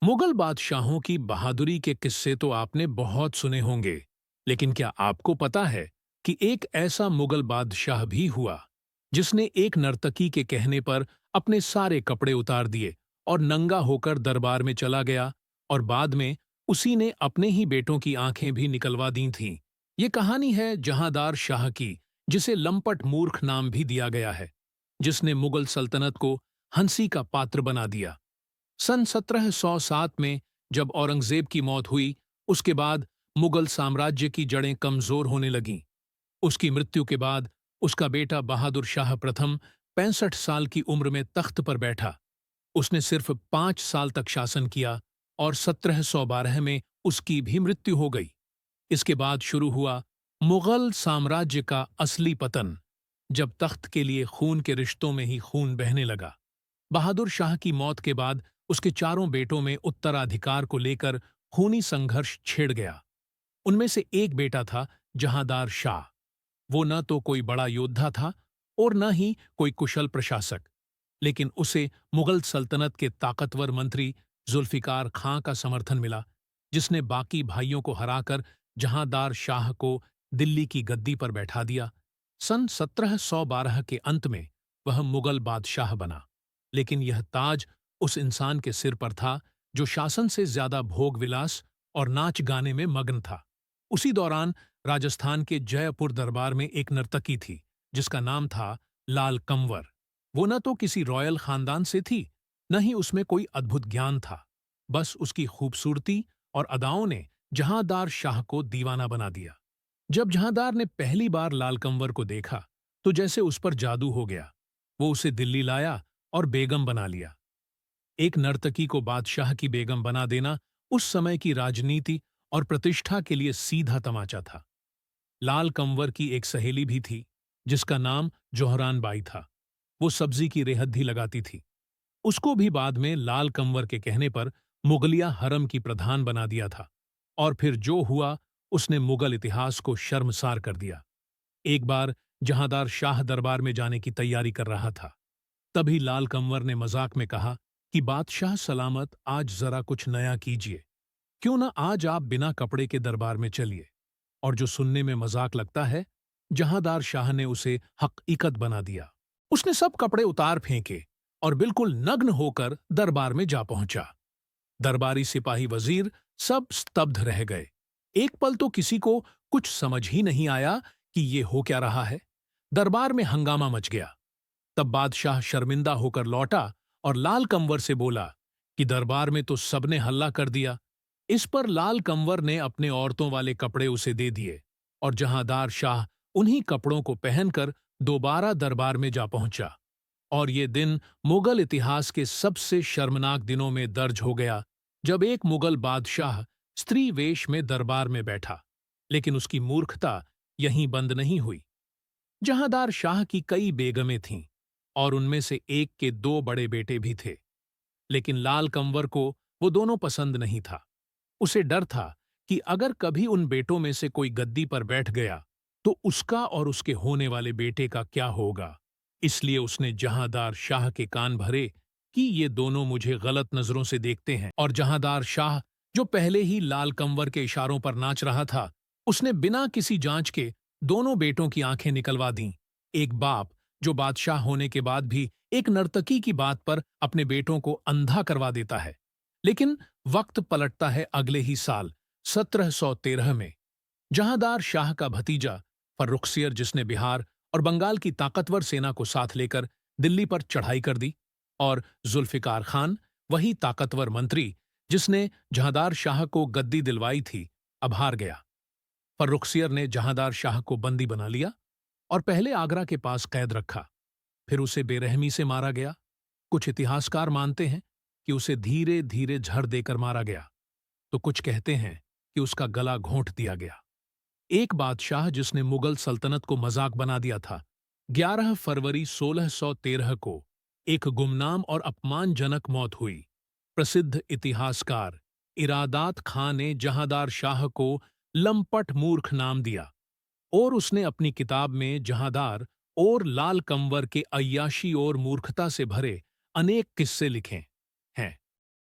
मुगल बादशाहों की बहादुरी के किस्से तो आपने बहुत सुने होंगे, लेकिन क्या आपको पता है कि एक ऐसा मुगल बादशाह भी हुआ जिसने एक नर्तकी के कहने पर अपने सारे कपड़े उतार दिए और नंगा होकर दरबार में चला गया, और बाद में उसी ने अपने ही बेटों की आंखें भी निकलवा दी थीं। ये कहानी है जहांदार शाह की, जिसे लंपट मूर्ख नाम भी दिया गया है, जिसने मुगल सल्तनत को हंसी का पात्र बना दिया। सन 1707 में जब औरंगजेब की मौत हुई, उसके बाद मुगल साम्राज्य की जड़ें कमजोर होने लगीं। उसकी मृत्यु के बाद उसका बेटा बहादुर शाह प्रथम 65 साल की उम्र में तख्त पर बैठा। उसने सिर्फ 5 साल तक शासन किया और 1712 में उसकी भी मृत्यु हो गई। इसके बाद शुरू हुआ मुगल साम्राज्य का असली पतन, जब तख्त के लिए खून के रिश्तों में ही खून बहने लगा। बहादुर शाह की मौत के बाद उसके चारों बेटों में उत्तराधिकार को लेकर खूनी संघर्ष छिड़ गया। उनमें से एक बेटा था जहांदार शाह। वो न तो कोई बड़ा योद्धा था और न ही कोई कुशल प्रशासक, लेकिन उसे मुगल सल्तनत के ताकतवर मंत्री जुल्फिकार खां का समर्थन मिला, जिसने बाकी भाइयों को हराकर जहांदार शाह को दिल्ली की गद्दी पर बैठा दिया। सन 1712 के अंत में वह मुगल बादशाह बना, लेकिन यह ताज उस इंसान के सिर पर था जो शासन से ज्यादा भोग विलास और नाच गाने में मग्न था। उसी दौरान राजस्थान के जयपुर दरबार में एक नर्तकी थी जिसका नाम था लाल कंवर। वो न तो किसी रॉयल खानदान से थी, न ही उसमें कोई अद्भुत ज्ञान था। बस उसकी खूबसूरती और अदाओं ने जहांदार शाह को दीवाना बना दिया। जब जहांदार ने पहली बार लाल कंवर को देखा तो जैसे उस पर जादू हो गया। वो उसे दिल्ली लाया और बेगम बना लिया। एक नर्तकी को बादशाह की बेगम बना देना उस समय की राजनीति और प्रतिष्ठा के लिए सीधा तमाचा था। लाल कंवर की एक सहेली भी थी जिसका नाम जोहरान बाई था। वो सब्जी की रेहद्दी लगाती थी। उसको भी बाद में लाल कंवर के कहने पर मुगलिया हरम की प्रधान बना दिया था, और फिर जो हुआ उसने मुगल इतिहास को शर्मसार कर दिया। एक बार जहांदार शाह दरबार में जाने की तैयारी कर रहा था। तभी लाल कंवर ने मजाक में कहा कि बादशाह सलामत, आज जरा कुछ नया कीजिए। क्यों ना आज आप बिना कपड़े के दरबार में चलिए। और जो सुनने में मजाक लगता है, जहांदार शाह ने उसे हकीकत बना दिया। उसने सब कपड़े उतार फेंके और बिल्कुल नग्न होकर दरबार में जा पहुंचा। दरबारी सिपाही वजीर सब स्तब्ध रह गए। एक पल तो किसी को कुछ समझ ही नहीं आया कि ये हो क्या रहा है। दरबार में हंगामा मच गया। तब बादशाह शर्मिंदा होकर लौटा और लाल कंवर से बोला कि दरबार में तो सबने हल्ला कर दिया। इस पर लाल कंवर ने अपने औरतों वाले कपड़े उसे दे दिए और जहांदार शाह उन्हीं कपड़ों को पहनकर दोबारा दरबार में जा पहुंचा। और ये दिन मुगल इतिहास के सबसे शर्मनाक दिनों में दर्ज हो गया, जब एक मुगल बादशाह स्त्री वेश में दरबार में बैठा। लेकिन उसकी मूर्खता यहीं बंद नहीं हुई। जहांदार शाह की कई बेगमें थीं और उनमें से एक के 2 बड़े बेटे भी थे, लेकिन लाल कंवर को वो दोनों पसंद नहीं था। उसे डर था कि अगर कभी उन बेटों में से कोई गद्दी पर बैठ गया तो उसका और उसके होने वाले बेटे का क्या होगा। इसलिए उसने जहांदार शाह के कान भरे कि ये दोनों मुझे गलत नजरों से देखते हैं। और जहांदार शाह, जो पहले ही लाल कंवर के इशारों पर नाच रहा था, उसने बिना किसी जांच के दोनों बेटों की आंखें निकलवा दीं। एक बाप जो बादशाह होने के बाद भी एक नर्तकी की बात पर अपने बेटों को अंधा करवा देता है। लेकिन वक्त पलटता है अगले ही साल 1713 में। जहांदार शाह का भतीजा फर्रुखसियर, जिसने बिहार और बंगाल की ताकतवर सेना को साथ लेकर दिल्ली पर चढ़ाई कर दी, और जुल्फिकार खान, वही ताकतवर मंत्री जिसने जहांदार शाह को गद्दी दिलवाई थी, अब हार गया। फर्रुखसियर ने जहांदार शाह को बंदी बना लिया और पहले आगरा के पास कैद रखा। फिर उसे बेरहमी से मारा गया। कुछ इतिहासकार मानते हैं कि उसे धीरे धीरे झर देकर मारा गया, तो कुछ कहते हैं कि उसका गला घोंट दिया गया। एक बादशाह जिसने मुगल सल्तनत को मजाक बना दिया था, 11 फरवरी 1613 को एक गुमनाम और अपमानजनक मौत हुई। प्रसिद्ध इतिहासकार इरादात खां ने जहांदार शाह को लंपट मूर्ख नाम दिया, और उसने अपनी किताब में जहांदार और लाल कंवर के अय्याशी और मूर्खता से भरे अनेक किस्से लिखे।